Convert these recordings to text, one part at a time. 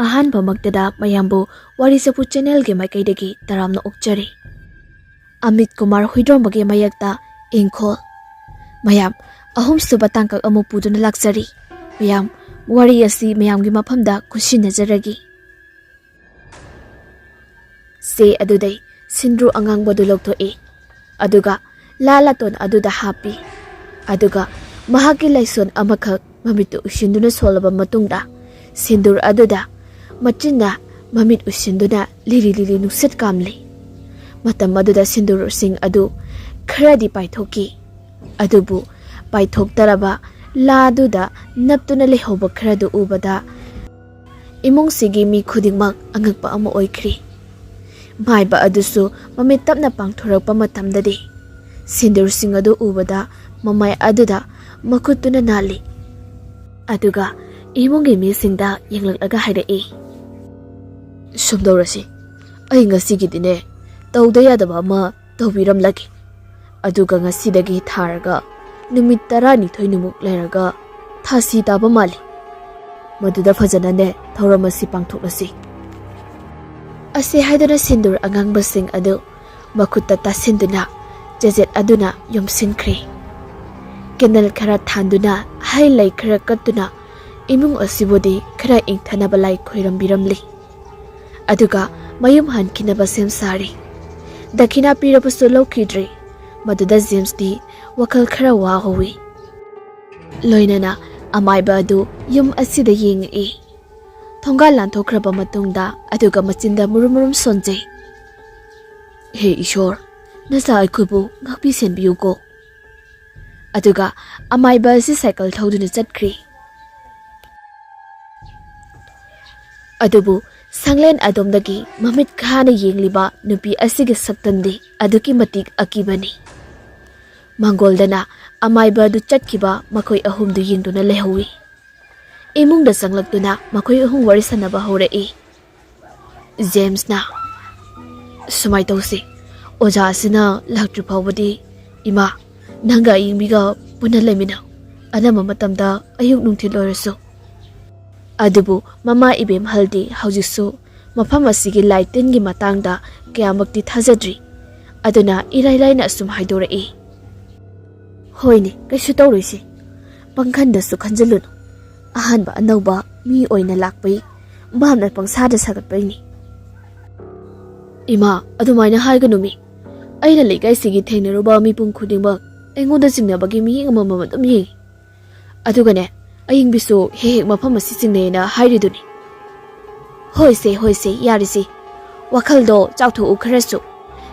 ꯑꯍꯥꯟꯕꯃꯛꯇꯗ ꯃꯌꯥꯝꯕꯨ ꯋꯥꯔꯤ ꯆꯐꯨ ꯆꯦꯅꯦꯜꯒꯤ ꯃꯥꯏꯀꯩꯗꯒꯤ ꯇꯔꯥꯝꯅ ꯑꯣꯛꯆꯔꯤ꯫ ꯑꯃꯤꯠ ꯀꯨꯃꯥꯔ ꯍꯨꯏꯗ꯭ꯔꯣꯝꯕꯒꯤ ꯃꯌꯦꯛꯇ ꯏꯪꯈꯣꯜ꯫ ꯃꯌꯥꯝ ꯑꯍꯨꯝꯁꯨꯕ ꯇꯥꯡꯀꯛ ꯑꯃ ꯄꯨꯗꯨꯅ ꯂꯥꯛꯆꯔꯤ꯫ ꯃꯌꯥꯝ ꯋꯥꯔꯤ ꯑꯁꯤ ꯃꯌꯥꯝꯒꯤ ꯃꯐꯝꯗ ꯈꯨꯠꯁꯤꯟꯅꯖꯔꯒꯤ꯫ ꯆꯦ ꯑꯗꯨꯗꯩ ꯁꯤꯟꯗ꯭ꯔꯨ ꯑꯉꯥꯡꯕꯗꯨ ꯂꯧꯊꯣꯛꯏ꯫ ꯑꯗꯨꯒ ꯂꯥꯂꯥꯇꯣꯟ ꯑꯗꯨꯗ ꯍꯥꯞꯄꯤ꯫ ꯑꯗꯨꯒ ꯃꯍꯥꯛꯀꯤ ꯂꯥꯏꯁꯣꯟ ꯑꯃꯈꯛ ꯃꯃꯤꯠꯇꯨ ꯎꯏꯁꯤꯟꯗꯨꯅ ꯁꯣꯜꯂꯕ ꯃꯇꯨꯡꯗ ꯁꯤꯟꯗꯨꯔ ꯑꯗꯨꯗ ꯃꯆꯤꯟꯅ ꯃꯃꯤꯠ ꯎꯏꯁꯤꯟꯗꯨꯅ ꯂꯤꯔꯤ ꯂꯤꯔꯤ ꯅꯨꯡꯁꯤꯠ ꯀꯥꯝꯂꯤ꯫ ꯃꯇꯝ ꯑꯗꯨꯗ ꯁꯤꯟꯗꯨꯔꯁꯤꯡ ꯑꯗꯨ ꯈꯔꯗꯤ ꯄꯥꯏꯊꯣꯛꯈꯤ꯫ ꯑꯗꯨꯕꯨ ꯄꯥꯏꯊꯣꯛꯇꯔꯕ ꯂꯥꯗꯨꯗ ꯅꯞꯇꯨꯅ ꯂꯩꯍꯧꯕ ꯈꯔꯗꯨ ꯎꯕꯗ ꯏꯃꯨꯡꯁꯤꯒꯤ ꯃꯤ ꯈꯨꯗꯤꯡꯃꯛ ꯑꯉꯛꯄ ꯑꯃ ꯑꯣꯏꯈ꯭ꯔꯤ꯫ ꯃꯥꯏꯕ ꯑꯗꯨꯁꯨ ꯃꯃꯤꯠ ꯇꯞꯅ ꯄꯥꯡꯊꯣꯔꯛꯄ ꯃꯇꯝꯗꯗꯤ ꯁꯤꯟꯗꯨꯔꯁꯤꯡ ꯑꯗꯨ ꯎꯕꯗ ꯃꯃꯥꯏ ꯑꯗꯨꯗ ꯃꯈꯨꯠꯇꯨꯅ ꯅꯥꯜꯂꯤ꯫ ꯑꯗꯨꯒ ꯏꯃꯨꯡꯒꯤ ꯃꯤꯁꯤꯡꯗ ꯌꯦꯡꯂꯛꯂꯒ ꯍꯥꯏꯔꯛꯏ, "ꯁꯨꯝꯗꯧꯔꯁꯤ, ꯑꯩ ꯉꯁꯤꯒꯤꯗꯤꯅꯦ ꯇꯧꯗ ꯌꯥꯗꯕ ꯑꯃ ꯇꯧꯕꯤꯔꯝꯂꯒꯦ꯫ ꯑꯗꯨꯒ ꯉꯁꯤꯗꯒꯤ ꯊꯥꯔꯒ ꯅꯨꯃꯤꯠ 12ꯃꯨꯛ ꯂꯩꯔꯒ ꯊꯥꯁꯤ ꯇꯥꯕ ꯃꯥꯜꯂꯤ꯫ ꯃꯗꯨꯗ ꯐꯖꯅꯅꯦ ꯊꯧꯔꯝ ꯑꯁꯤ ꯄꯥꯡꯊꯣꯛꯂꯁꯤ"꯫ ꯑꯁꯤ ꯍꯥꯏꯗꯨꯅ ꯁꯤꯟꯗꯨꯔ ꯑꯉꯥꯡꯕꯁꯤꯡ ꯑꯗꯨ ꯃꯈꯨꯠꯇ ꯇꯥꯁꯤꯟꯗꯨꯅ ꯖꯦꯖꯦꯠ ꯑꯗꯨꯅ ꯌꯣꯝꯁꯤꯟꯈ꯭ꯔꯦ꯫ ꯀꯦꯟꯗꯜ ꯈꯔ ꯊꯥꯟꯗꯨꯅ ꯍꯩ ꯂꯩ ꯈꯔ ꯀꯠꯇꯨꯅ ꯏꯃꯨꯡ ꯑꯁꯤꯕꯨꯗꯤ ꯈꯔ ꯏꯪꯊꯅꯕ ꯂꯥꯏ ꯈꯣꯏꯔꯝꯕꯤꯔꯝꯂꯤ꯫ ꯑꯗꯨꯒ ꯃꯌꯨꯝ ꯍꯟꯈꯤꯅꯕ ꯁꯦꯝ ꯁꯥꯔꯤ꯫ ꯗꯈꯤꯅꯥ ꯄꯤꯔꯕꯁꯨ ꯂꯧꯈꯤꯗ꯭ꯔꯤ꯫ ꯃꯗꯨꯗ ꯖꯦꯝꯁꯇꯤ ꯋꯥꯈꯜ ꯈꯔ ꯋꯥꯍꯧꯋꯤ꯫ ꯂꯣꯏꯅꯅ ꯑꯃꯥꯏꯕ ꯑꯗꯨ ꯌꯨꯝ ꯑꯁꯤꯗ ꯌꯦꯡꯉꯛꯏ꯫ ꯊꯣꯡꯒꯥꯜ ꯂꯥꯟꯊꯣꯛꯈ꯭ꯔꯕ ꯃꯇꯨꯡꯗ ꯑꯗꯨꯒ ꯃꯆꯤꯟꯗ ꯃꯨꯔꯨꯝ ꯃꯨꯔꯨꯝ ꯁꯣꯟꯖꯩ, "ꯍꯦ ꯏꯁꯣꯔ, ꯅꯆꯥ ꯑꯩꯈꯣꯏꯕꯨ ꯉꯥꯛꯄꯤ ꯁꯦꯟꯕꯤꯌꯨꯀꯣ"꯫ ꯑꯗꯨꯒ ꯑꯃꯥꯏꯕ ꯑꯁꯤ ꯁꯥꯏꯀꯜ ꯊꯧꯗꯨꯅ ꯆꯠꯈ꯭ꯔꯤ꯫ ꯑꯗꯨꯕꯨ ꯁꯪꯂꯦꯟ ꯑꯗꯣꯝꯗꯒꯤ ꯃꯃꯤꯠ ꯈꯥꯅ ꯌꯦꯡꯂꯤꯕ ꯅꯨꯄꯤ ꯑꯁꯤꯒꯤ ꯁꯛꯇꯝꯗꯤ ꯑꯗꯨꯛꯀꯤ ꯃꯇꯤꯛ ꯑꯀꯤꯕꯅꯤ꯫ ꯃꯥꯡꯒꯣꯜꯗꯅ ꯑꯃꯥꯏꯕ ꯑꯗꯨ ꯆꯠꯈꯤꯕ ꯃꯈꯣꯏ ꯑꯍꯨꯝꯗꯨ ꯌꯦꯡꯗꯨꯅ ꯂꯩꯍꯧꯏ꯫ ꯏꯃꯨꯡꯗ ꯆꯪꯂꯛꯇꯨꯅ ꯃꯈꯣꯏ ꯑꯍꯨꯝ ꯋꯥꯔꯤ ꯁꯥꯟꯅꯕ ꯍꯧꯔꯛꯏ꯫ ꯖꯦꯝꯁꯅ, "ꯁꯨꯃꯥꯏ ꯇꯧꯁꯤ, ꯑꯣꯖꯥ ꯑꯁꯤꯅ ꯂꯥꯛꯇ꯭ꯔꯤ ꯐꯥꯎꯕꯗꯤ ꯏꯃꯥ, ꯅꯪꯒ ꯑꯌꯤꯡꯕꯤꯒ ꯄꯨꯟꯅ ꯂꯩꯃꯤꯟꯅꯧ, ꯑꯅꯝꯕ ꯃꯇꯝꯗ ꯑꯌꯨꯛ ꯅꯨꯡꯊꯤꯜ ꯑꯣꯏꯔꯁꯨ"꯫ ꯑꯗꯨꯕꯨ ꯃꯃꯥ ꯏꯕꯦꯝꯍꯜꯗꯤ ꯍꯧꯖꯤꯛꯁꯨ ꯃꯐꯝ ꯑꯁꯤꯒꯤ ꯂꯥꯏ ꯇꯤꯟꯒꯤ matangda ꯀꯌꯥꯃꯛꯇꯤ ꯊꯥꯖꯗ꯭ꯔꯤ꯫ ꯑꯗꯨꯅ ꯏꯔꯥꯏ ꯂꯥꯏꯅ ꯑꯁꯨꯝ ꯍꯥꯏꯗꯣꯔꯛꯏ, "ꯍꯣꯏꯅꯦ, ꯀꯩꯁꯨ ꯇꯧꯔꯣꯏꯁꯤ, ꯄꯪꯈꯟꯗꯁꯨ ꯈꯟꯖꯜꯂꯨꯅꯨ. ꯑꯍꯥꯟꯕ ꯑꯅꯧꯕ ꯃꯤ ꯑꯣꯏꯅ ꯂꯥꯛꯄꯩ ꯚꯥꯞꯅ ꯄꯪꯁꯥꯗ ꯁꯥꯒꯠꯄꯩꯅꯤ". "ꯏꯃꯥ, ꯑꯗꯨꯃꯥꯏꯅ ꯍꯥꯏꯒꯅꯨꯃꯤ. ꯑꯩꯅ ꯂꯩꯀꯥꯏꯁꯤꯒꯤ ꯊꯦꯡꯅꯔꯨꯕ ꯃꯤꯄꯨꯝ ꯈꯨꯗꯤꯡꯃꯛ ꯑꯩꯉꯣꯟꯗ ꯆꯤꯡꯅꯕꯒꯤ ꯃꯤꯠꯌꯦꯡ ꯑꯃꯃꯝ ꯑꯗꯨꯝ ꯌꯦꯡꯏ. ꯑꯗꯨꯒꯅꯦ, ꯑꯌꯤꯡꯕꯤꯁꯨ ꯍꯦꯛ ꯍꯦꯛ ꯃꯐꯝ ꯑꯁꯤ ꯆꯤꯡꯅꯩꯅ ꯍꯥꯏꯔꯤꯗꯨꯅꯤ". "ꯍꯣꯏꯁꯦ ꯍꯣꯏꯁꯦ, ꯌꯥꯔꯤꯁꯤ. ꯋꯥꯈꯜꯗꯣ ꯆꯥꯎꯊꯣꯛꯎ ꯈꯔꯁꯨ.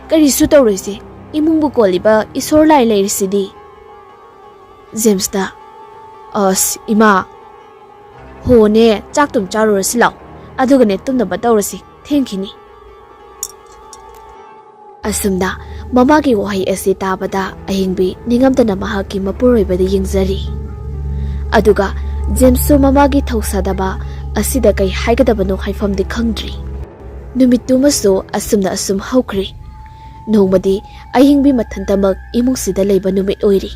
ꯀꯔꯤꯁꯨ ꯇꯧꯔꯣꯏꯁꯤ. ꯏꯃꯨꯡꯕꯨ ꯀꯣꯜꯂꯤꯕ ꯏꯁꯣꯔ ꯂꯥꯏ ꯂꯩꯔꯤꯁꯤꯗꯤ". ꯖꯦꯝꯁꯇ, "ꯑꯁ ꯏꯃꯥ, ꯍꯣꯅꯦ, ꯆꯥꯛ ꯇꯨꯝ ꯆꯥꯔꯨꯔꯁꯤ ꯂꯥꯎ. ꯑꯗꯨꯒꯅꯦ ꯇꯨꯝꯅꯕ ꯇꯧꯔꯁꯤ, ꯊꯦꯡꯈꯤꯅꯤ". ꯑꯁꯨꯝꯅ ꯃꯃꯥꯒꯤ ꯋꯥꯍꯩ ꯑꯁꯤ ꯇꯥꯕꯗ ꯑꯌꯤꯡꯕꯤ ꯅꯤꯡꯉꯝꯗꯅ ꯃꯍꯥꯛꯀꯤ ꯃꯄꯨꯔꯣꯏꯕꯗ ꯌꯦꯡꯖꯔꯤ꯫ ꯑꯗꯨꯒ ꯖꯦꯝꯁꯁꯨ ꯃꯃꯥꯒꯤ ꯊꯧꯁꯥꯗꯕ ꯑꯁꯤꯗ ꯀꯩ ꯍꯥꯏꯒꯗꯕꯅꯣ ꯍꯥꯏꯐꯝꯗꯤ ꯈꯪꯗ꯭ꯔꯤ꯫ ꯅꯨꯃꯤꯠꯇꯨꯃꯁꯨ ꯑꯁꯨꯝꯅ ꯑꯁꯨꯝ ꯍꯧꯈ꯭ꯔꯤ꯫ ꯅꯣꯡꯃꯗꯤ ꯑꯌꯤꯡꯕꯤ ꯃꯊꯟꯇꯃꯛ ꯏꯃꯨꯡꯁꯤꯗ ꯂꯩꯕ ꯅꯨꯃꯤꯠ ꯑꯣꯏꯔꯤ꯫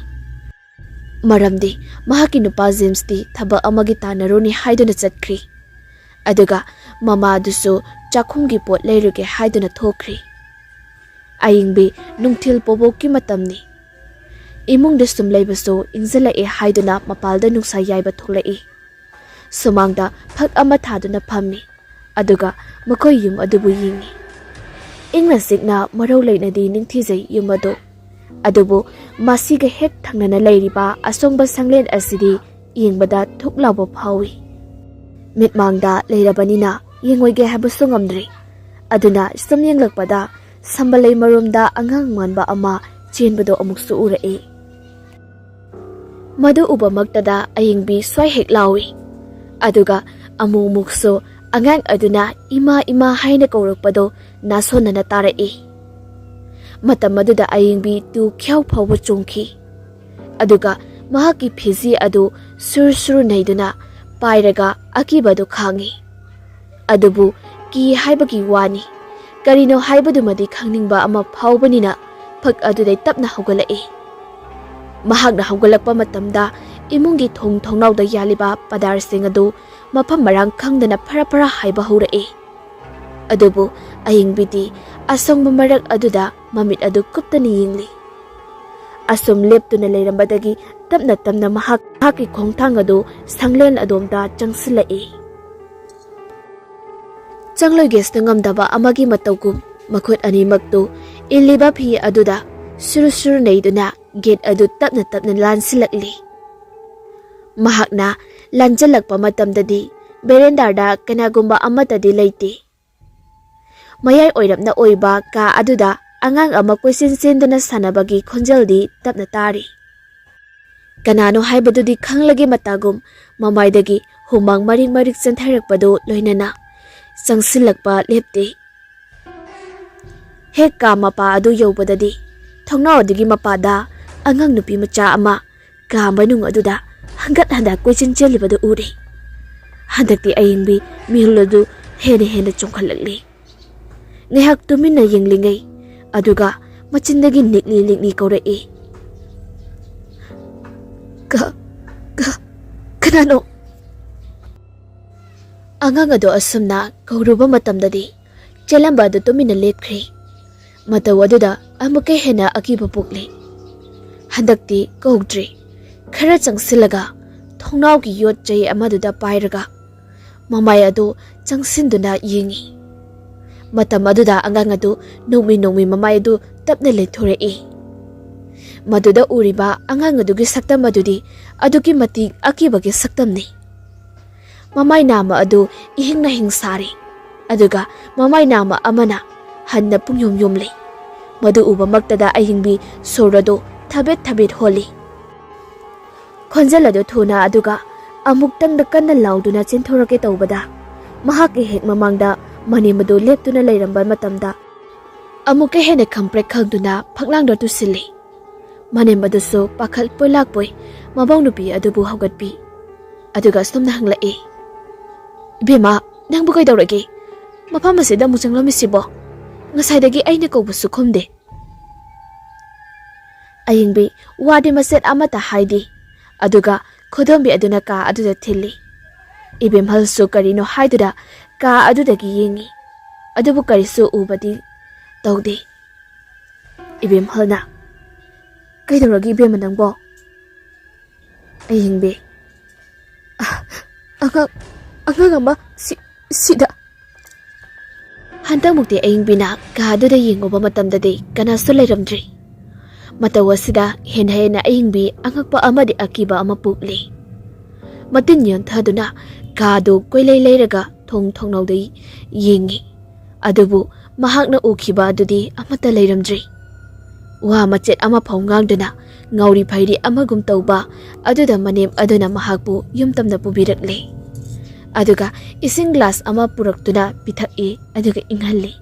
ꯃꯔꯝꯗꯤ ꯃꯍꯥꯛꯀꯤ ꯅꯨꯄꯥ ꯖꯦꯝꯁꯇꯤ ꯊꯕꯛ ꯑꯃꯒꯤ ꯇꯥꯟꯅꯔꯨꯅꯤ ꯍꯥꯏꯗꯨꯅ ꯆꯠꯈ꯭ꯔꯤ꯫ ꯑꯗꯨꯒ ꯃꯃꯥꯗꯨꯁꯨ ꯆꯥꯛꯈꯨꯝꯒꯤ ꯄꯣꯠ ꯂꯩꯔꯨꯒꯦ ꯍꯥꯏꯗꯨꯅ ꯊꯣꯛꯈ꯭ꯔꯤ꯫ ꯑꯌꯤꯡꯕꯤ ꯅꯨꯡꯊꯤꯜ ꯄꯣꯕꯣꯛꯀꯤ ꯃꯇꯝꯅꯤ꯫ ꯏꯃꯨꯡꯗ ꯁꯨꯝ ꯂꯩꯕꯁꯨ ꯏꯪꯖꯜꯂꯛꯑꯦ ꯍꯥꯏꯗꯨꯅ ꯃꯄꯥꯜꯗ ꯅꯨꯡꯁꯥ ꯌꯥꯏꯕ ꯊꯣꯛꯂꯛꯏ꯫ ꯁꯨꯃꯥꯡꯗ ꯐꯛ ꯑꯃ ꯊꯥꯗꯨꯅ ꯐꯝꯃꯤ꯫ ꯑꯗꯨꯒ ꯃꯈꯣꯏ ꯌꯨꯝ ꯑꯗꯨꯕꯨ ꯌꯦꯡꯉꯤ꯫ ꯏꯪꯅ ꯆꯤꯛꯅ ꯃꯔꯧ ꯂꯩꯅꯗꯤ ꯅꯤꯡꯊꯤꯖꯩ ꯌꯨꯝ ꯑꯗꯨ꯫ ꯑꯗꯨꯕꯨ ꯃꯁꯤꯒ ꯍꯦꯛ ꯊꯪꯅꯅ ꯂꯩꯔꯤꯕ ꯑꯁꯣꯡꯕ ꯁꯪꯂꯦꯟ ꯑꯁꯤꯗꯤ ꯌꯦꯡꯕꯗ ꯊꯨꯛ ꯂꯥꯎꯕ ꯐꯥꯎꯏ꯫ ꯃꯤꯠꯃꯥꯡꯗ ꯂꯩꯔꯕꯅꯤꯅ ꯌꯦꯡꯉꯣꯏꯒꯦ ꯍꯥꯏꯕꯁꯨ ꯉꯝꯗ꯭ꯔꯤ꯫ ꯑꯗꯨꯅ ꯁꯨꯝ ꯌꯦꯡꯂꯛꯄꯗ ꯁꯝꯕꯜꯂꯩ ꯃꯔꯨꯝꯗ ꯑꯉꯥꯡ ꯃꯥꯟꯕ ꯑꯃ ꯆꯦꯟꯕꯗꯣ ꯑꯃꯨꯛꯁꯨ ꯎꯔꯛꯏ꯫ ꯃꯗꯨ ꯎꯕꯃꯛꯇꯗ ꯑꯌꯤꯡꯕꯤ ꯁ꯭ꯋꯥꯏ ꯍꯦꯛ ꯂꯥꯎꯏ꯫ ꯑꯗꯨꯒ ꯑꯃꯨꯛꯃꯨꯛꯁꯨ ꯑꯉꯥꯡ ꯑꯗꯨꯅ ꯏꯃꯥ ꯏꯃꯥ ꯍꯥꯏꯅ ꯀꯧꯔꯛꯄꯗꯣ ꯅꯥꯁꯣꯟꯅꯅ ꯇꯥꯔꯛꯏ꯫ ꯃꯇꯝ ꯑꯗꯨꯗ ꯑꯌꯤꯡꯕꯤ ꯇꯨ ꯈ꯭ꯌꯥꯎ ꯐꯥꯎꯕ ꯆꯣꯡꯈꯤ꯫ ꯑꯗꯨꯒ ꯃꯍꯥꯛꯀꯤ ꯐꯤꯖꯤ ꯑꯗꯨ ꯁꯨꯔ ꯁꯨꯔ ꯅꯩꯗꯨꯅ ꯄꯥꯏꯔꯒ ꯑꯀꯤꯕꯗꯨ ꯈꯥꯡꯉꯤ꯫ ꯑꯗꯨꯕꯨ ꯀꯤ ꯍꯥꯏꯕꯒꯤ ꯋꯥꯅꯤ, ꯀꯔꯤꯅꯣ ꯍꯥꯏꯕꯗꯨꯃꯗꯤ ꯈꯪꯅꯤꯡꯕ ꯑꯃ ꯐꯥꯎꯕꯅꯤꯅ ꯐꯛ ꯑꯗꯨꯗꯩ ꯇꯞꯅ ꯍꯧꯒꯠꯂꯛꯏ꯫ ꯃꯍꯥꯛꯅ ꯍꯧꯒꯠꯂꯛꯄ ꯃꯇꯝꯗ इमुंगी थोंग थोंनाउदा यालिबा पदारसिंग अदु मफम मरांग खंगदना फरा फरा हाइबा हौरए अदुबु अयिंगबिदि असोंग मरक अदुदा ममित अदु कुप्तनी यिंगली असुम लेप्तुना लेरंबदगी तपना तपना महाकी खोंगथांग अदु संगलेन अदोमदा चंगसिलए चंगलोय guest ngamdaba amagi matawgum makhut animaktu illiba phi aduda surusur neiduna gate adu tapna tapna lansilakli mahakna lanjalakpa matamdadi berendarda kanagumba amatadi leiti mayai oirapna oiba ka aduda angang ama question senduna sanabagi khonjaldi tapna tari kanano haibadudi khanglagi matagum mamaidagi humang maring marik chantharakpado loinana चंगसिलकपा लेप्ते हेक का मपा अदु यौबददी थोंनावदगी मपादा अंगंग नुपी मचा अमा का मनुंग अदुदा हंगत हंदा question चेलिबदु उरे हंदक्ति अयिंगबी मिहुलदु हेने हेने चोंखलकली नेहक तुमिना यिंगलिंगै अदुगा मचिंदगी निकली लिंगनी कौरए कनानो angang ado asumna kauruba matamdadi chelamba adu tumina lekhri mataw aduda amuke hena akiba pukle handakti kaudri khara changsilaga thongnaw gi yot jai amaduda pairaga mamai adu changsinduna yingi matam aduda angang adu nomi mamai adu tapna lethore e maduda uriba angang adu gi saktam adudi aduki mati akiba gi saktam ni mamai nama adu ihingna hingsari aduga mamai nama amana hanna pungyom yomle madu uba maktada ahingbi sorado thabet holi khonjalado thuna aduga amuktang da kanna lauduna chinthorake tawbada mahake hek mamangda mani madu leptuna leiramba matamda amuke hene khamprek khangduna phaklangdo tusili mane madu so pakhal poilak poi mabang nupi adubu haugatpi aduga stomna hanglae Ibema, nang bukay daw ragi. Mapamasid ang musang lamisibo. Ngasaydagi ay nakaubuso kumde. Ayingbi, wadi maset amata haidi. Aduga, kodombi aduna ka aduda tili. Ibem halso karino haiduda ka aduda giyingi. Adubu kariso ubadi tawdi. Ibem halna. Kay daw ragi ibem nang bo. Ayingbi. Anganga sida hantang mukti aying bina kaduda yingoba matamdadi kanaso leiramdri matawasida hena aying bi angakpa amadi akiba ama pukli matin yon thaduna kadu koilei leiraga thongnawdai yingi adubu mahakna ukhiba adudi amata leiramdri wa machet ama phawngangduna ngauri phairi amagum tawba aduda manem aduna mahakpu yumtamna pubirakle aduga ising glass ama puraktuna pithaki aduga inghalli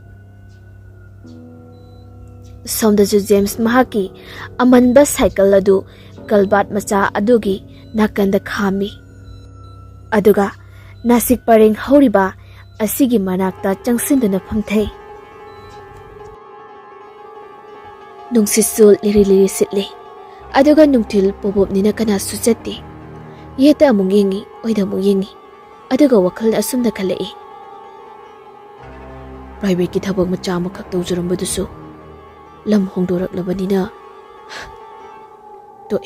somdaju James mahaki amanba cycle adu kalbat macha adugi nakanda khami aduga nasik pareng horiba asigi manakta changsinduna phamthei nungsisul liri sitli aduga nungthil pobobnina kana suchati yeta amungingi oida mungingi aduga wakhal asumda khalai private ki thabak macha ma khak tawjurambadu lam hongdorak labanina to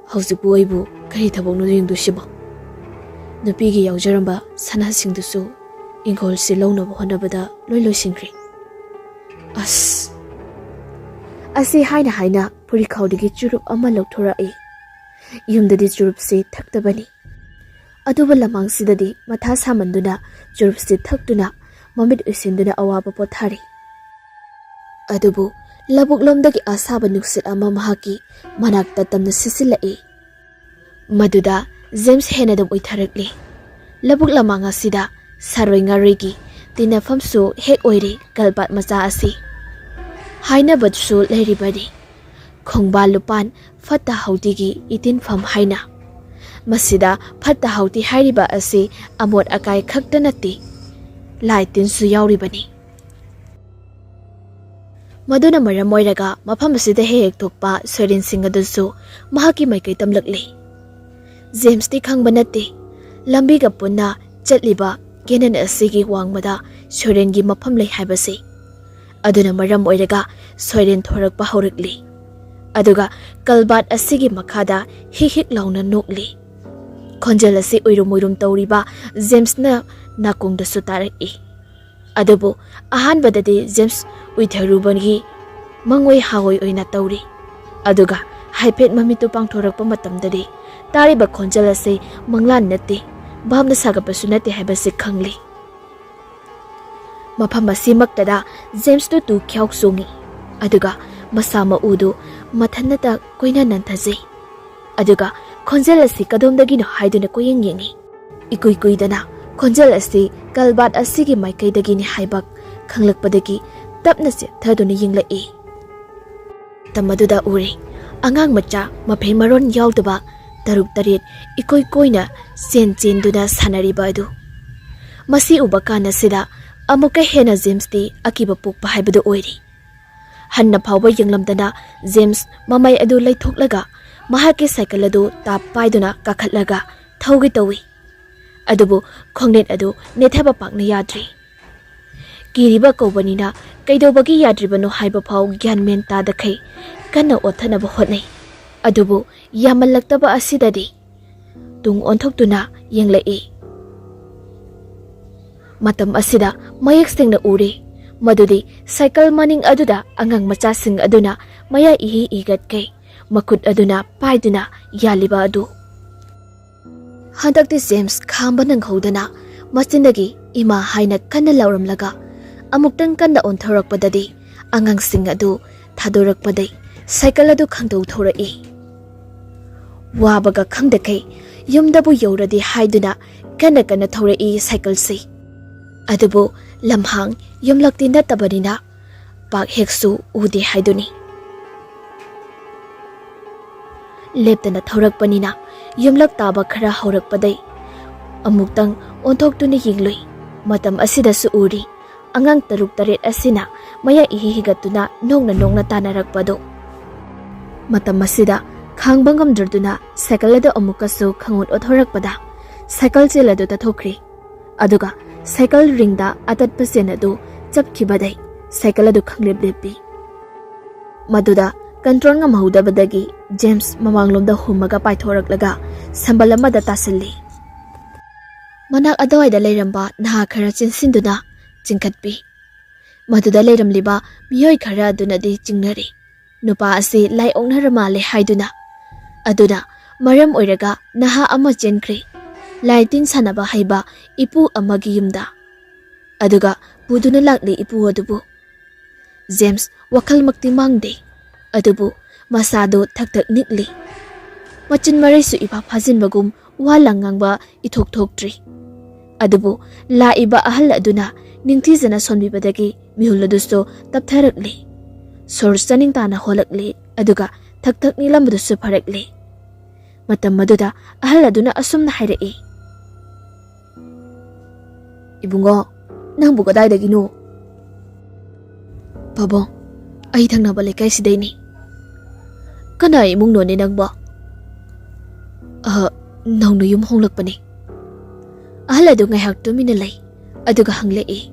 hausi boibu kari thabak no ring du shiba nupi gi yawjaramba sana sing du su ingol si lawna honabada loi singri asi haina puri khawdigi churup ama lokthora yumdadi churup se thaktabani aduba lamang sidadi matha samanduna churup se thaktuna mamit usinduna awaba pothari adubu labuk lomdagi asaba nuksit ama mahaki manakta tamna sisilai maduda James henadam oitharakli labuk lamang asida saroi ngarigi tinafamsu hek oiri kalbat macha asi haina batsu leribadi khongba lupan fatta haudigi itin fam haina masida fatta hauti hairiba asi amot akai khakta nati laitin su yauribani maduna maramoiraga mafam asida hek thokpa sorin singa dusu mahaki maikai tamlakli James ti khangba natte lambi ga punna chatliba kenan asigi wangmada Soiren gi mafam lei haibase aduna maram oiraga Soiren thorakpa haurakli aduga kalbat asigi makhada hik launa nokli khonjal asi oirum tawriba James na nakongda sutaraki adubu ahan badade James uitharubangi mangoi hawoi oina tawri aduga haipet mamitu pangthorakpa matamdadi tariba khonjal asi manglan nate bhamna sagapasu nate haibase khangli mafam asi maktada James tu kyauk songi aduga masama udu mathanata koina nanthajei aduga khonjal asi kadomdagino haiduna koyeng yengi ikuidana khonjal asi kalbat asigi maikaidagini haibak khanglakpadagi tapna se thaduna yinglai tamaduda uri angang macha maphe maron yaudaba taruk taret koina chenduna sanariba adu masi ubakana sida amuka hena James ti akiba pokpa haibadu oiri hanna phawba yenglamdana James mamai adu laithoklaga mahaki cycle adu tap paiduna kakhatlaga thaugi tawi adubu khongnet adu nethaba pakna yadri kiriba kobanina kaidobagi yadribano haiba phaw gyanmen ta dakhai kana othanaba hotnai adubu yamallaktaba asidadi tung onthokduna yenglai matam asida mayak singna uri madudi cycle maning aduda angang macha sing aduna maya igat kai makut aduna paiduna yaliba adu handakti James khamba nang hodana machinagi ima haina kanna lauramlaga amuktang kanna onthorakpadadi angang sing adu thadorakpadai cycle adu khangdau thorai wabaga khangdakai yumdabu yoradi haiduna kanna thorai cycle si adubu lamhang yumlakti natabarina pak heksu udi haiduni leptana thorakpanina yumlak taba khara haurakpadai amuktang onthoktuni yingloi matam asida su uri angang taruk taret asina maya higatuna nongna tanarakpado matam asida khangbangam durduna cycle adu amukasu khangun othorakpada cycle cheladu tathokri aduga cycle ringda atat pasena du chapkhibadai cycle adu khangleblepi maduda control nga mahudabadagi James mamanglomda humaga paithoraklaga sambalamada tasalli manak adawai da leiramba naha khara chinsinduna chingkhatpi maduda leiramliba miyoi khara adunadi chingnari nupa ase lai ongnarama le haiduna aduna maram oiraga naha ama chenkri laitin sanaba haiba ipu amagi yumda aduga buduna lakli ipu adubu James wakal makti mangde adubu masado thak nikli machin maraisu iba phajinbagum walangangba ithok-thoktri adubu la iba ahal aduna ningthijana sonbibadagi mihuladusto taptharakli sor chaning tana holakli aduga thak nilambudusu pharakli matam maduda ahal aduna asumna hairai ibungo nangbu kadaidagino babong ai thangnaba lekai sidaini kana imung noni nangba nangno yum honglakpani ahal adu ngaihak tumina lei aduga hanglei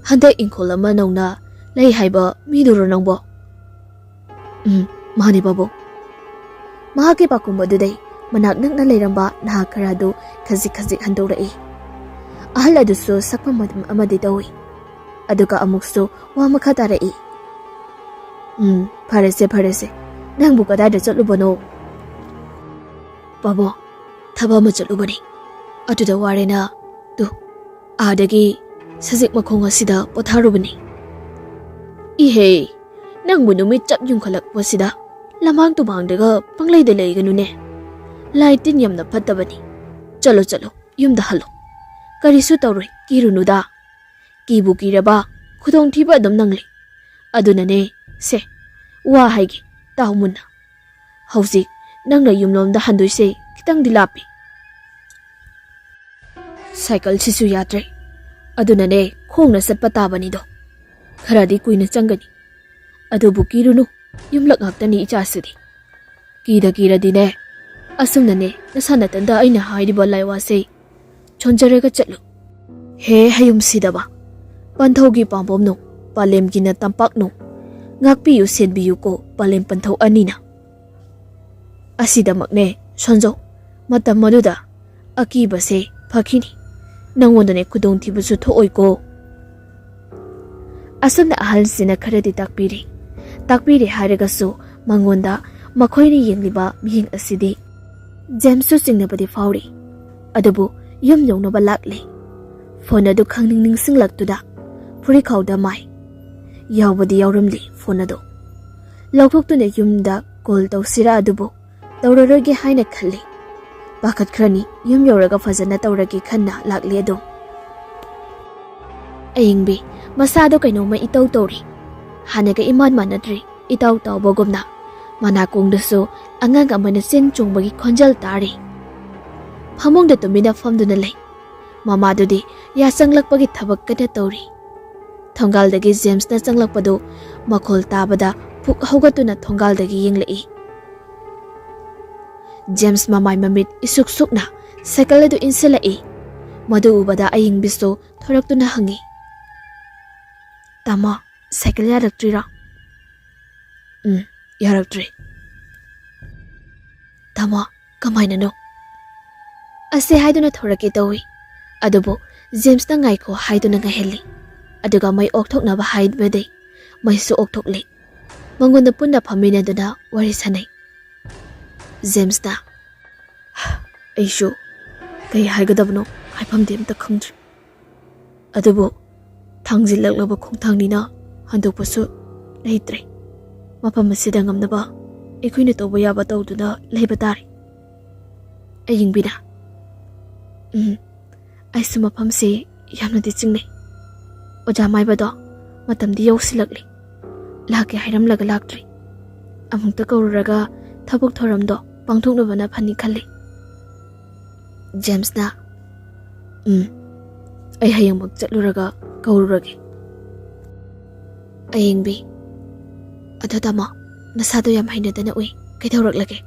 handa ENGKHOL ama nongna lei haiba miduro nangbo mani babo mahake pakumbadudai manak nakna leiramba naha kharadu khazik handorai ahal adusu sakpa madam amadi dawi aduga amuksu wa makha tarai farese nangbu kadai da chatlubano babo thaba ma chatlubani aduda warena tu adagi sajik makhong asida potharubani ihe nangbu numit chap yung khalak wasida lamang tu bangdaga panglai de leiganu ne laitin yamna phattabani chalo yumda halo karisu tawroi kirunuda kibu kiraba khudong thiba dum nangli aduna ne se wa haigi tahmunna hausi nangna yumlomda handoise kitang dilapi cycle sisu yatre aduna ne khongna satpa tabani do kharadi kuina changani adubu kirunu yumlak ngaktani ichasidi kida dine Asumnane nasanatanda aina hairiba laiwase chonjaraga chatlu he hayum sidaba panthaugi pambomno palemgina tampakno ngakpiyu senbiyu ko palem panthau anina asidamakne sonjo matam maduda akibase phakini nangondane khudong thibusu thooi ko asumna ahalsina kharadi takpiri haragasu mangonda makhoini yengliba mihing asidi Jamesu singnabadi fauri adubu yum yongnaba lakle phone adu khangning singlaktuda puri khawda mai yawbadi yawramli phone adu lawthoktune yumda call tawsira adubu tawraroge haina khalli bakat khrani yum yawraga fazana tawragi khanna lakli adu ayingbi masado kainoma itaw tawri hanaga iman manadri itaw tawbogomna manakongdasu angang amana sen chongbagi khonjal tari phamongda tumina famduna lei mamadudi ya sanglakpagi thabak kada tawri thongaldagi James na sanglakpadu makhol tabada phuk hogatuna thongaldagi yenglei James mamai mamit isuk sukna cycle adu inselai madu ubada aying biso thoraktuna hangi tama cycle yaraktrira yaraktre tama kamaina no ase haiduna thorake tawi adubo James na ngai ko haiduna ngaheli aduga mai okthoknaba haidbade mai su okthokle mangonda punna phamina dana wari sanai James na aishu kai haigadabno haifam dem ta khangtri adubo thangjilaklaba khongthangnina handokpasu leitre mapam asida ngamnaba ekhuyna toba yaba tawduna leiba tari ayingbina aisu mapamse yamna di chingne oja maibado matamdi yausilakli lake hairamlaga laktri amukta kawruraga thabuk thoramdo pangthoknabana phani khalli James na ai hayangmuk chatluraga kawrurage ayingbi adadama nasado yam hainadana ui kaithawraklage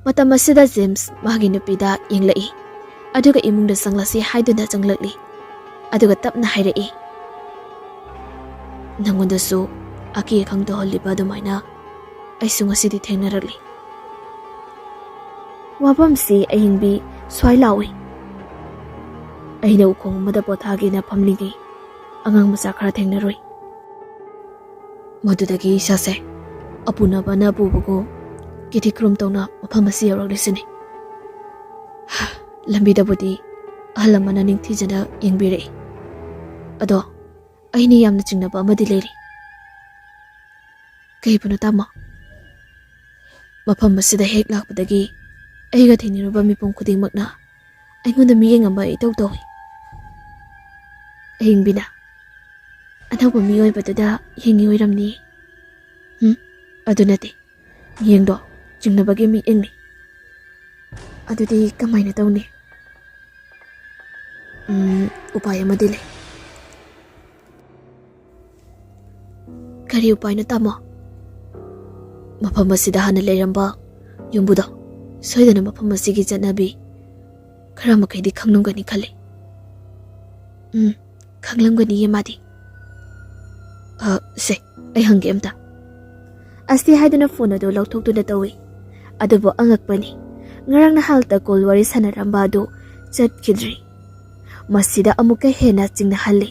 matam asida James magi nupida yenglai aduga imungda sanglasi haiduna changlakli aduga tapna hairai nangondasu aki khangda holiba dumaina aisu ngasidi thengnaragli wapamsi ayingbi swailawi aina ukong mada pothagina phamlingi angang macha khara thengnaroi madudagi sase apuna bana bubugo kitikrum tawna maphamasi yaraklisini lambida budi ahalamana ningthijana yengbirei ado aini yamna chingnaba amadi leri kaibuno tama mafam asida hek lakpadagi aiga theniruba mipum khudingmakna aingonda miyeng ama itaw tawi ayingbina anawba miyoibadada yengi oiramni adunati miyengdo chingnabagi miyengni adudi kamaina tawni upay amadi lei kari upay na tama mafam asida hana leiramba yumbuda soidana mafam asigi janabi khara makaidi khanglumgani khale khanglamgani yemadi se ai hange amta asti haidana phone ado lauthokduna tawi adubo angakpani ngarang na halta call wari sanaramba ado chatkidri masida amuka hena chingna halle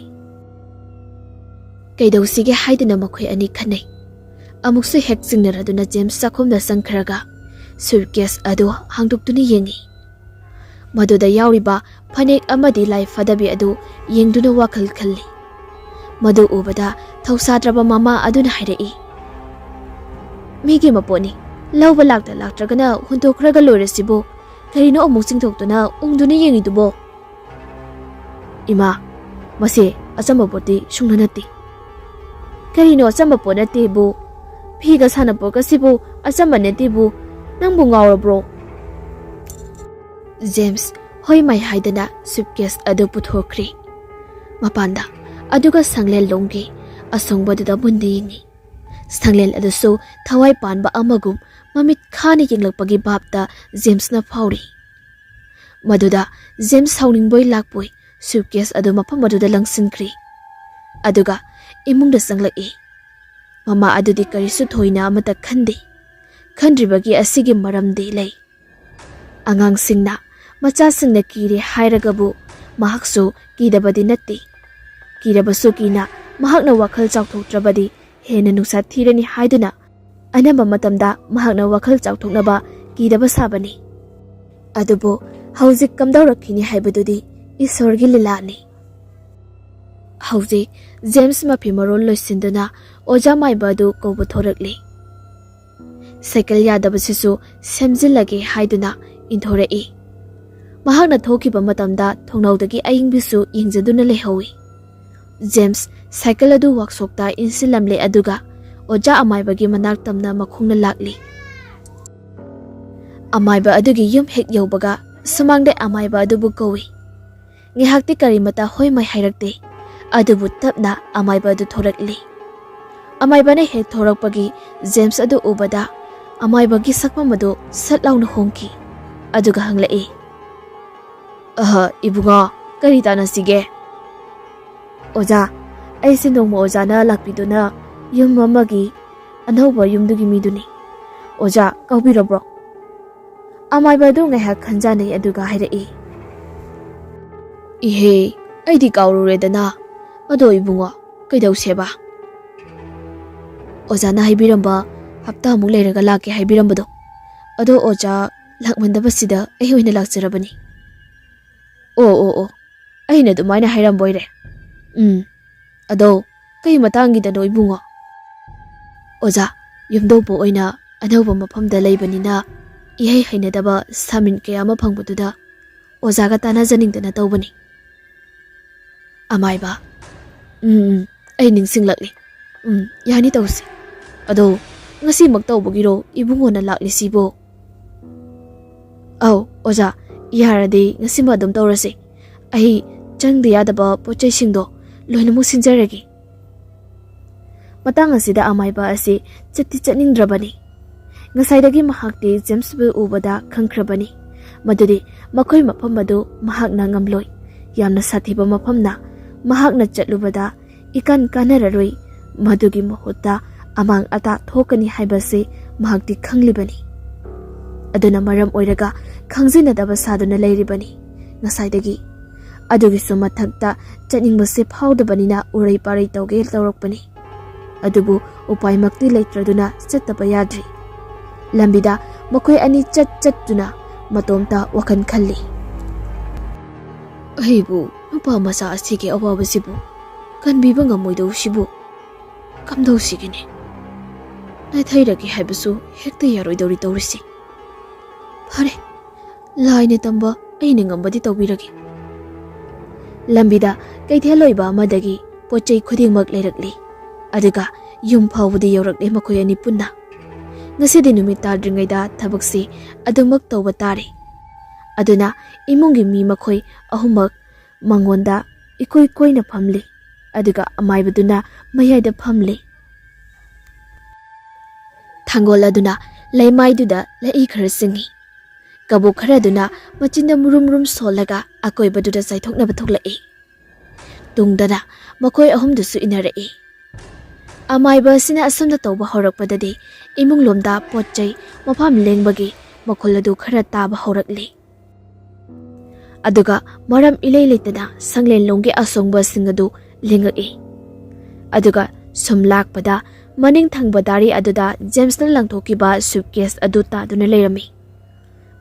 kaidawsige haidana makhoi ani khanai amuksu hek chingnaraduna James sakhomda sangkharaga suitcase ado hangduktuni yengi maduda yauriba phanek amadi lai fadabi adu yengduna wakhal khalli madu ubada thausadraba mama aduna hairai migi maponi lawba laktragana huntokraga loirasibo karino amuk singthoktuna ungduna yengidubo ima mase achamba poti sungna nati karino achamba ponate bu phiga sanapoka sibu achamba nati bu nangbu ngawrabro James hoi mai haidana suitcase adu puthokri mapanda aduga sangle longgi asongbaduda bundi yengi ꯁꯪꯂꯦꯟ ꯑꯗꯨꯁꯨ ꯊꯋꯥꯏ ꯄꯥꯟꯕ ꯑꯃꯒꯨꯝ ꯃꯃꯤꯠ ꯈꯥꯅ ꯌꯦꯡꯂꯛꯄꯒꯤ ꯚꯥꯞꯇ ꯖꯦꯝꯁꯅ ꯐꯥꯎꯔꯤ꯫ ꯃꯗꯨꯗ James ꯁꯥꯎꯅꯤꯡꯕꯣꯏ ꯂꯥꯛꯄꯣꯏ suitcase ꯑꯗꯨ ꯃꯐꯝ ꯑꯗꯨꯗ ꯂꯪꯁꯤꯟꯈ꯭ꯔꯤ꯫ ꯑꯗꯨꯒ ꯏꯃꯨꯡꯗ ꯆꯪꯂꯛꯏ꯫ ꯃꯃꯥ ꯑꯗꯨꯗꯤ ꯀꯔꯤꯁꯨ ꯊꯣꯏꯅ ꯑꯃꯠꯇ ꯈꯟꯗꯦ꯫ ꯈꯟꯗ꯭ꯔꯤꯕꯒꯤ ꯑꯁꯤꯒꯤ ꯃꯔꯝꯗꯤ ꯂꯩ꯫ ꯑꯉꯥꯡꯁꯤꯡꯅ ꯃꯆꯥꯁꯤꯡꯅ ꯀꯤꯔꯦ ꯍꯥꯏꯔꯒꯕꯨ ꯃꯍꯥꯛꯁꯨ ꯀꯤꯗꯕꯗꯤ ꯅꯠꯇꯦ꯫ ꯀꯤꯔꯕꯁꯨ ꯀꯤꯅ ꯃꯍꯥꯛꯅ ꯋꯥꯈꯜ ꯆꯥꯎꯊꯣꯛꯇ꯭ꯔꯕꯗꯤ ꯍꯦꯟꯅ ꯅꯨꯡꯁꯥ ꯊꯤꯔꯅꯤ ꯍꯥꯏꯗꯨꯅ ꯑꯅꯝꯕ ꯃꯇꯝꯗ ꯃꯍꯥꯛꯅ ꯋꯥꯈꯜ ꯆꯥꯎꯊꯣꯛꯅꯕ ꯀꯤꯗꯕ ꯁꯥꯕꯅꯤ꯫ ꯑꯗꯨꯕꯨ ꯍꯧꯖꯤꯛ ꯀꯝꯗꯧꯔꯛꯈꯤꯅꯤ ꯍꯥꯏꯕꯗꯨꯗꯤ ꯏꯁꯣꯔꯒꯤ ꯂꯤꯂꯥꯅꯤ꯫ ꯍꯧꯖꯤꯛ ꯖꯦꯝꯁ ꯃꯐꯤ ꯃꯔꯣꯜ ꯂꯣꯏꯁꯤꯟꯗꯨꯅ ꯑꯣꯖꯥ ꯃꯥꯏꯕ ꯑꯗꯨ ꯀꯧꯕ ꯊꯣꯔꯛꯂꯤ꯫ ꯁꯥꯏꯀꯜ ꯌꯥꯗꯕꯁꯤꯁꯨ ꯁꯦꯝꯖꯤꯜꯂꯒꯦ ꯍꯥꯏꯗꯨꯅ ꯏꯟꯊꯣꯔꯛꯏ꯫ ꯃꯍꯥꯛꯅ ꯊꯣꯛꯈꯤꯕ ꯃꯇꯝꯗ ꯊꯣꯡꯅꯥꯎꯗꯒꯤ ꯑꯏꯪꯕꯤꯁꯨ ꯌꯦꯡꯖꯗꯨꯅ ꯂꯩꯍꯧꯏ꯫ ꯖꯦꯝꯁ ꯁꯥꯏꯀꯜ ꯑꯗꯨ ꯋꯥꯛꯁꯣꯞꯇ ꯏꯟꯁꯤꯜꯂꯝꯂꯦ ꯑꯗꯨꯒ ꯑꯣꯖꯥ ꯑꯃꯥꯏꯕꯒꯤ ꯃꯅꯥꯛ ꯇꯝꯅ ꯃꯈꯣꯡꯅ ꯂꯥꯛꯂꯤ꯫ ꯑꯃꯥꯏꯕ ꯑꯗꯨꯒꯤ ꯌꯨꯝ ꯍꯦꯛ ꯌꯧꯕꯒ ꯁꯨꯃꯥꯡꯗ ꯑꯃꯥꯏꯕ ꯑꯗꯨꯕꯨ ꯀꯧꯏ꯫ ꯉꯥꯏꯍꯥꯛꯇꯤ ꯀꯔꯤꯃꯇ ꯍꯣꯏ ꯃꯥꯏ ꯍꯥꯏꯔꯛꯇꯦ꯫ ꯑꯗꯨꯕꯨ ꯇꯞꯅ ꯑꯃꯥꯏꯕ ꯑꯗꯨ ꯊꯣꯔꯛꯂꯤ꯫ ꯑꯃꯥꯏꯕꯅ ꯍꯦꯛ ꯊꯣꯔꯛꯄꯒꯤ ꯖꯦꯝꯁ ꯑꯗꯨ ꯎꯕꯗ ꯑꯃꯥꯏꯕꯒꯤ ꯁꯛꯐꯝ ꯑꯗꯨ ꯁꯠ ꯂꯥꯎꯅ ꯍꯣꯡꯈꯤ꯫ ꯑꯗꯨꯒ ꯍꯪꯂꯛꯏ, ꯏꯕꯨꯡꯉꯣ, ꯀꯔꯤ ꯇꯥꯟꯅꯁꯤꯒꯦ? ꯑꯣꯖꯥ, ꯑꯩꯁꯦ ꯅꯣꯡꯃ ꯑꯣꯖꯥꯅ ꯂꯥꯛꯄꯤꯗꯨꯅ ꯌꯨꯝ ꯑꯃꯒꯤ ꯑꯅꯧꯕ ꯌꯨꯝꯗꯨꯒꯤ ꯃꯤꯗꯨꯅꯤ꯫ ꯑꯣꯖꯥ ꯀꯥꯎꯕꯤꯔꯕ꯭ꯔꯣ? ꯑꯃꯥꯏꯕ ꯑꯗꯨ ꯉꯥꯏꯍꯥꯛ ꯈꯟꯖꯥꯟꯅꯩ ꯑꯗꯨꯒ ꯍꯥꯏꯔꯛꯏ, ꯏꯍꯦ, ꯑꯩꯗꯤ ꯀꯥꯎꯔꯨꯔꯦꯗꯅ꯫ ꯑꯗꯣ ꯏꯕꯨꯡꯉꯣ, ꯀꯩꯗꯧꯁꯦꯕ? ꯑꯣꯖꯥꯅ ꯍꯥꯏꯕꯤꯔꯝꯕ ꯍꯞꯇꯥꯃꯨꯛ ꯂꯩꯔꯒ ꯂꯥꯛꯀꯦ ꯍꯥꯏꯕꯤꯔꯝꯕꯗꯣ, ꯑꯗꯣ ꯑꯣꯖꯥ ꯂꯥꯛꯃꯟꯗꯕꯁꯤꯗ ꯑꯩ ꯑꯣꯏꯅ ꯂꯥꯛꯆꯔꯕꯅꯤ꯫ ꯑꯣ, ꯑꯩꯅ ꯑꯗꯨꯃꯥꯏꯅ ꯍꯥꯏꯔꯝꯕꯣꯏꯔꯦ꯫ ꯑꯗꯣ ꯀꯩ ꯃꯇꯥꯡꯒꯤꯗꯅꯣ ꯏꯕꯨꯡꯉꯣ? ꯑꯣꯖꯥ, ꯌꯨꯝꯗꯧꯕ ꯑꯣꯏꯅ ꯑꯅꯧꯕ ꯃꯐꯝꯗ ꯂꯩꯕꯅꯤꯅ ꯏꯍꯩ ꯍꯩꯅꯗꯕ ꯁꯥꯃꯤꯟ ꯀꯌꯥ ꯑꯃ ꯐꯪꯕꯗꯨꯗ ꯑꯣꯖꯥꯒ ꯇꯥꯟꯅꯖꯅꯤꯡꯗꯅ ꯇꯧꯕꯅꯤ꯫ ꯑꯃꯥꯏꯕ, ꯑꯩ ꯅꯤꯡꯁꯤꯡꯂꯛꯂꯤ꯫ ꯌꯥꯅꯤ ꯇꯧꯁꯤ꯫ ꯑꯗꯣ ꯉꯁꯤꯃꯛ ꯇꯧꯕꯒꯤꯔꯣ ꯏꯕꯨꯡꯉꯣꯅ ꯂꯥꯛꯂꯤꯁꯤꯕꯣ? ꯑꯧ ꯑꯣꯖꯥ, ꯌꯥꯔꯗꯤ ꯉꯁꯤꯃꯛ ꯑꯗꯨꯝ ꯇꯧꯔꯁꯤ꯫ ꯑꯩ ꯆꯪꯗ ꯌꯥꯗꯕ ꯄꯣꯠꯆꯩꯁꯤꯡꯗꯣ ꯂꯣꯏꯅꯃꯛ ꯁꯤꯟꯖꯔꯒꯦ꯫ ꯃꯇꯥꯡ ꯑꯁꯤꯗ ꯑꯃꯥꯏꯕ ꯑꯁꯤ ꯆꯠꯇꯤ ꯆꯠꯅꯤꯡꯗ꯭ꯔꯕꯅꯤ꯫ ꯉꯁꯥꯏꯗꯒꯤ ꯃꯍꯥꯛꯇꯤ ꯖꯦꯝꯁꯕꯨ ꯎꯕꯗ ꯈꯪꯈ꯭ꯔꯕꯅꯤ ꯃꯗꯨꯗꯤ ꯃꯈꯣꯏ ꯃꯐꯝ ꯑꯗꯨ ꯃꯍꯥꯛꯅ ꯉꯝꯂꯣꯏ, ꯌꯥꯝꯅ ꯁꯥꯊꯤꯕ ꯃꯐꯝꯅ ꯃꯍꯥꯛꯅ ꯆꯠꯂꯨꯕꯗ ꯏꯀꯥꯟ ꯀꯥꯟꯅꯔꯔꯣꯏ, ꯃꯗꯨꯒꯤ ꯃꯍꯨꯠꯇ ꯑꯃꯥꯡ ꯑꯇꯥ ꯊꯣꯛꯀꯅꯤ ꯍꯥꯏꯕꯁꯤ ꯃꯍꯥꯛꯇꯤ ꯈꯪꯂꯤꯕꯅꯤ꯫ ꯑꯗꯨꯅ ꯃꯔꯝ ꯑꯣꯏꯔꯒ ꯈꯪꯖꯤꯟꯅꯗꯕ ꯁꯥꯗꯨꯅ ꯂꯩꯔꯤꯕꯅꯤ ꯉꯁꯥꯏꯗꯒꯤ꯫ ꯑꯗꯨꯒꯤꯁꯨ ꯃꯊꯛꯇ ꯆꯠꯅꯤꯡꯕꯁꯤ ꯐꯥꯎꯗꯕꯅꯤꯅ ꯎꯔꯩ ꯄꯥꯔꯩ ꯇꯧꯒꯦ ꯇꯧꯔꯛꯄꯅꯤ꯫ ꯑꯗꯨꯕꯨ ꯎꯄꯥꯏꯃꯛꯇꯤ ꯂꯩꯇ꯭ꯔꯗꯨꯅ ꯆꯠꯇꯕ ꯌꯥꯗ꯭ꯔꯤ꯫ ꯂꯝꯕꯤꯗ ꯃꯈꯣꯏ ꯑꯅꯤ ꯆꯠꯇꯨꯅ ꯃꯇꯣꯝꯇ ꯋꯥꯈꯜ ꯈꯜꯂꯤ꯫ ꯑꯩꯕꯨ ꯅꯨꯄꯥ ꯃꯆꯥ ꯑꯁꯤꯒꯤ ꯑꯋꯥꯕꯁꯤꯕꯨ ꯀꯟꯕꯤꯕ ꯉꯝꯃꯣꯏꯗꯧꯁꯤꯕꯨ ꯀꯝꯗꯧꯁꯤꯒꯦꯅꯦ? ꯅꯥꯊꯩꯔꯒꯦ ꯍꯥꯏꯕꯁꯨ ꯍꯦꯛꯇ ꯌꯥꯔꯣꯏꯗꯧꯔꯤ ꯇꯧꯔꯤꯁꯤ꯫ ꯐꯔꯦ, ꯂꯥꯏꯅ ꯇꯝꯕ ꯑꯩꯅ ꯉꯝꯕꯗꯤ ꯇꯧꯕꯤꯔꯒꯦ꯫ ꯂꯝꯕꯤꯗ ꯀꯩꯊꯦꯜ ꯂꯣꯏꯕ ꯑꯃꯗꯒꯤ ꯄꯣꯠꯆꯩ ꯈꯨꯗꯤꯡꯃꯛ ꯂꯩꯔꯛꯂꯤ꯫ ꯑꯗꯨꯒ ꯌꯨꯝ ꯐꯥꯎꯕꯗꯤ ꯌꯧꯔꯛꯂꯦ ꯃꯈꯣꯏ ꯑꯅꯤ ꯄꯨꯟꯅ꯫ ꯉꯁꯤꯗꯤ ꯅꯨꯃꯤꯠ ꯇꯥꯗ꯭ꯔꯤꯉꯩꯗ ꯊꯕꯛꯁꯤ ꯑꯗꯨꯃꯛ ꯇꯧꯕ ꯇꯥꯔꯦ꯫ ꯑꯗꯨꯅ ꯏꯃꯨꯡꯒꯤ ꯃꯤ ꯃꯈꯣꯏ ꯑꯍꯨꯝꯃꯛ ꯃꯉꯣꯟꯗ ꯏꯀꯣꯏ ꯀꯣꯏꯅ ꯐꯝꯂꯤ꯫ ꯑꯗꯨꯒ ꯑꯃꯥꯏꯕꯗꯨꯅ ꯃꯌꯥꯏꯗ ꯐꯝꯂꯤ꯫ ꯊꯥꯡꯒꯣꯜ ꯑꯗꯨꯅ ꯂꯩꯃꯥꯏꯗꯨꯗ ꯂꯩ ꯈꯔ ꯆꯤꯡꯏ꯫ ꯀꯕꯣꯛ ꯈꯔꯗꯨꯅ ꯃꯆꯤꯟꯗ ꯃꯨꯔꯨꯝ ꯃꯨꯔꯨꯝ ꯁꯣꯜꯂꯒ ꯑꯀꯣꯏꯕꯗꯨꯗ ꯆꯥꯏꯊꯣꯛꯅꯕ ꯊꯣꯛꯂꯛꯏ꯫ ꯇꯨꯡꯗꯅ ꯃꯈꯣꯏ ꯑꯍꯨꯝꯗꯨꯁꯨ ꯏꯟꯅꯔꯛꯏ꯫ ꯑꯃꯥꯏꯕ ꯑꯁꯤꯅ ꯑꯁꯨꯝꯅ ꯇꯧꯕ ꯍꯧꯔꯛꯄꯗꯗꯤ ꯏꯃꯨꯡꯂꯣꯝꯗ ꯄꯣꯠ ꯆꯩ ꯃꯐꯝ ꯂꯦꯡꯕꯒꯤ ꯃꯈꯣꯜ ꯑꯗꯨ ꯈꯔ ꯇꯥꯕ ꯍꯧꯔꯛꯂꯤ꯫ ꯑꯗꯨꯒ ꯃꯔꯝ ꯏꯂꯩ ꯂꯩꯇꯅ ꯁꯪꯂꯦꯟꯂꯣꯝꯒꯤ ꯑꯁꯣꯡꯕꯁꯤꯡ ꯑꯗꯨ ꯂꯦꯡꯉꯛꯏ꯫ ꯑꯗꯨꯒ ꯁꯨꯝ ꯂꯥꯛꯄꯗ ꯃꯅꯤꯡ ꯊꯪꯕ ꯗꯥꯔꯤ ꯑꯗꯨꯗ ꯖꯦꯝꯁꯅ ꯂꯪꯊꯣꯛꯈꯤꯕ ꯁꯨꯠꯀꯦꯁ ꯑꯗꯨ ꯇꯥꯗꯨꯅ ꯂꯩꯔꯝꯃꯤ꯫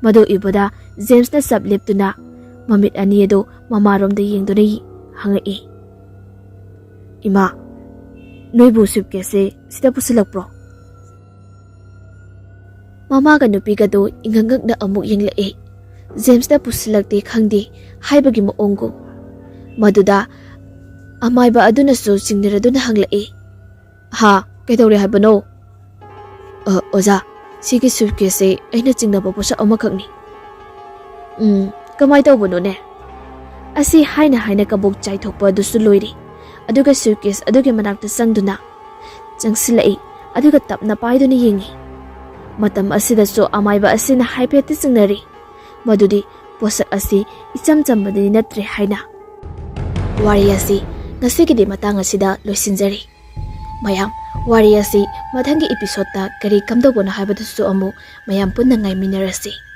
ꯃꯗꯨ ꯎꯕꯗ ꯖꯦꯝꯁꯅ ꯆꯞ ꯂꯦꯞꯇꯨꯅ ꯃꯃꯤꯠ ꯑꯅꯤ ꯑꯗꯨ ꯃꯃꯥꯔꯣꯝꯗ ꯌꯦꯡꯗꯨꯅ ꯍꯪꯉꯛꯏ, ꯏꯃꯥ, ꯅꯣꯏꯕꯨ ꯁꯨꯠꯀꯦꯁꯁꯦ ꯁꯤꯗ ꯄꯨꯁꯤꯜꯂꯛꯄ꯭ꯔꯣ? ꯃꯃꯥꯒ ꯅꯨꯄꯤꯒꯗꯨ ꯏꯉꯛꯉꯛꯅ ꯑꯃꯨꯛ ꯌꯦꯡꯂꯛꯏ꯫ ꯖꯦꯝꯁꯅ ꯄꯨꯁꯤꯜꯂꯛꯇꯦ ꯈꯪꯗꯦ ꯍꯥꯏꯕꯒꯤ ꯃꯑꯣꯡꯒꯨꯝ꯫ ꯃꯗꯨꯗ ꯑꯃꯥꯏꯕ ꯑꯗꯨꯅꯁꯨ ꯆꯤꯡꯅꯔꯗꯨꯅ ꯍꯪꯂꯛꯏ, ꯀꯩꯗꯧꯔꯦ ꯍꯥꯏꯕꯅꯣ? ꯑꯣꯖꯥ, ꯁꯤꯒꯤ ꯁꯨꯠꯀꯦꯁꯁꯦ ꯑꯩꯅ ꯆꯤꯡꯅꯕ ꯄꯣꯠꯁꯛ ꯑꯃꯈꯛꯅꯤ꯫ ꯀꯃꯥꯏ ꯇꯧꯕꯅꯣꯅꯦ? ꯑꯁꯤ ꯍꯥꯏꯅ ꯀꯕꯣꯛ ꯆꯥꯏꯊꯣꯛꯄ ꯑꯗꯨꯁꯨ ꯂꯣꯏꯔꯤ꯫ ꯑꯗꯨꯒ ꯁꯨꯠꯀꯦꯁ ꯑꯗꯨꯒꯤ ꯃꯅꯥꯛꯇ ꯆꯪꯁꯤꯜꯂꯛꯏ꯫ aduga tapna paiduna yengi. Matam asidasu amaiba asina haipeti singnari. Madudi posak asi icham chambadi natre haina. Wari asi ngasigidi matang asida loisinjari. Mayam wari asi mathangi episode ta kari kamdobona haibadusu amu mayam punna ngai minarasi.